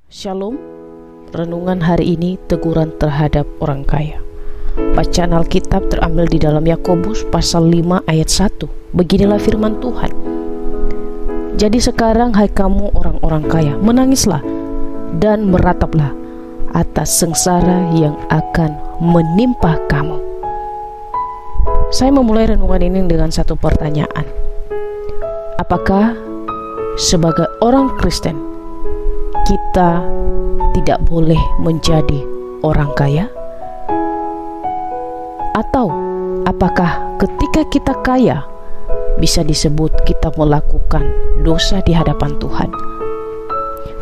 Shalom. Renungan hari ini teguran terhadap orang kaya. Bacaan Alkitab terambil di dalam Yakobus pasal 5 ayat 1. Beginilah firman Tuhan. Jadi sekarang hai kamu orang-orang kaya, menangislah dan merataplah atas sengsara yang akan menimpa kamu. Saya memulai renungan ini dengan satu pertanyaan. Apakah sebagai orang Kristen kita tidak boleh menjadi orang kaya? Atau apakah ketika kita kaya bisa disebut kita melakukan dosa di hadapan Tuhan?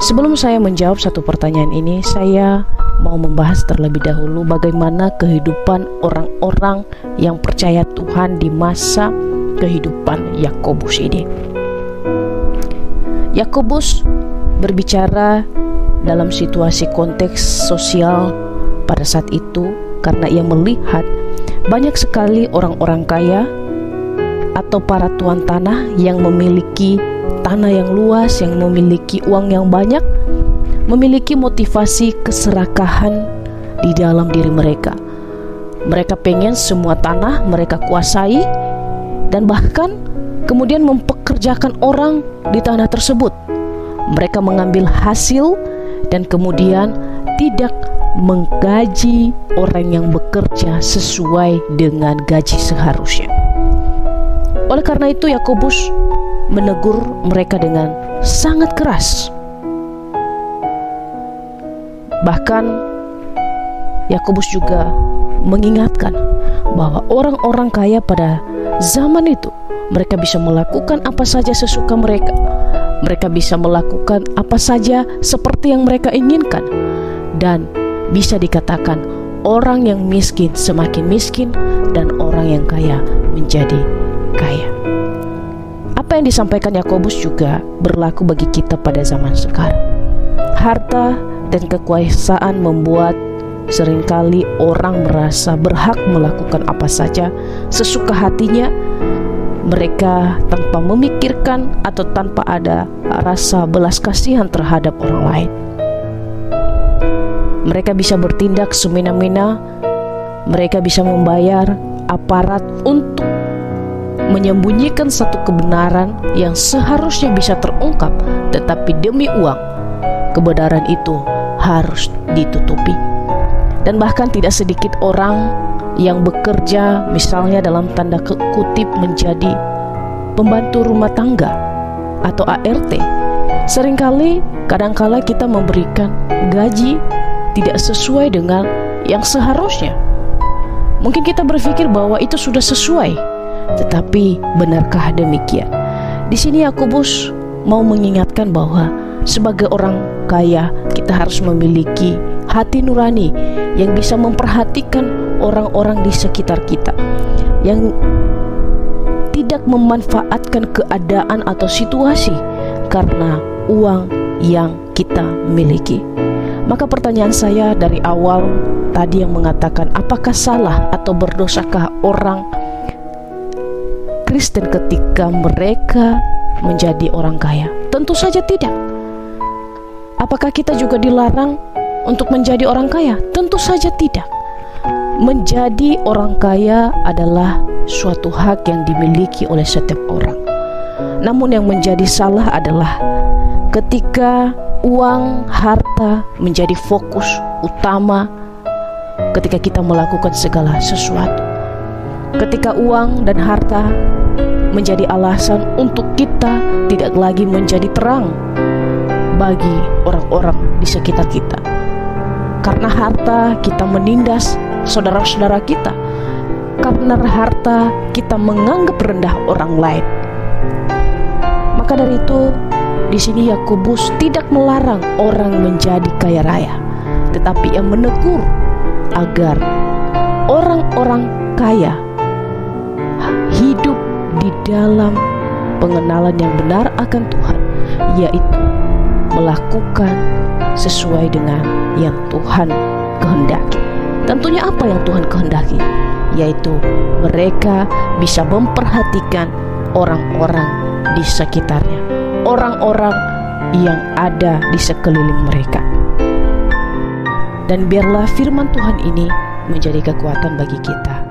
Sebelum saya menjawab satu pertanyaan ini, saya mau membahas terlebih dahulu bagaimana kehidupan orang-orang yang percaya Tuhan di masa kehidupan Yakobus ini. Yakobus berbicara dalam situasi konteks sosial pada saat itu karena ia melihat banyak sekali orang-orang kaya atau para tuan tanah yang memiliki tanah yang luas, yang memiliki uang yang banyak, memiliki motivasi keserakahan di dalam diri mereka. Mereka pengen semua tanah mereka kuasai dan bahkan kemudian mempekerjakan orang di tanah tersebut. Mereka mengambil hasil dan kemudian tidak menggaji orang yang bekerja sesuai dengan gaji seharusnya. Oleh karena itu Yakobus menegur mereka dengan sangat keras. Bahkan Yakobus juga mengingatkan bahwa orang-orang kaya pada zaman itu mereka bisa melakukan apa saja sesuka mereka. Mereka bisa melakukan apa saja seperti yang mereka inginkan. Dan bisa dikatakan orang yang miskin semakin miskin dan orang yang kaya menjadi kaya. Apa yang disampaikan Yakobus juga berlaku bagi kita pada zaman sekarang. Harta dan kekuasaan membuat seringkali orang merasa berhak melakukan apa saja sesuka hatinya. Mereka tanpa memikirkan atau tanpa ada rasa belas kasihan terhadap orang lain. Mereka bisa bertindak semena-mena. Mereka bisa membayar aparat untuk menyembunyikan satu kebenaran yang seharusnya bisa terungkap, tetapi demi uang, kebenaran itu harus ditutupi. Dan bahkan tidak sedikit orang yang bekerja misalnya dalam tanda kutip menjadi pembantu rumah tangga atau ART. Seringkali kadangkala kita memberikan gaji tidak sesuai dengan yang seharusnya. Mungkin kita berpikir bahwa itu sudah sesuai, tetapi benarkah demikian? Di sini Yakobus mau mengingatkan bahwa sebagai orang kaya kita harus memiliki hati nurani yang bisa memperhatikan orang-orang di sekitar kita, yang tidak memanfaatkan keadaan atau situasi karena uang yang kita miliki. Maka pertanyaan saya dari awal tadi yang mengatakan apakah salah atau berdosakah orang Kristen ketika mereka menjadi orang kaya? Tentu saja tidak. Apakah kita juga dilarang untuk menjadi orang kaya? Tentu saja tidak. Menjadi orang kaya adalah suatu hak yang dimiliki oleh setiap orang. Namun yang menjadi salah adalah ketika uang, harta menjadi fokus utama ketika kita melakukan segala sesuatu. Ketika uang dan harta menjadi alasan untuk kita tidak lagi menjadi terang bagi orang-orang di sekitar kita. Karena harta kita menindas saudara-saudara kita. Karena harta kita menganggap rendah orang lain. Maka dari itu di sini Yakobus tidak melarang orang menjadi kaya raya, tetapi ia menegur agar orang-orang kaya hidup di dalam pengenalan yang benar akan Tuhan, yaitu melakukan sesuai dengan yang Tuhan kehendaki. Tentunya apa yang Tuhan kehendaki? Yaitu mereka bisa memperhatikan orang-orang di sekitarnya, orang-orang yang ada di sekeliling mereka. Dan biarlah firman Tuhan ini menjadi kekuatan bagi kita.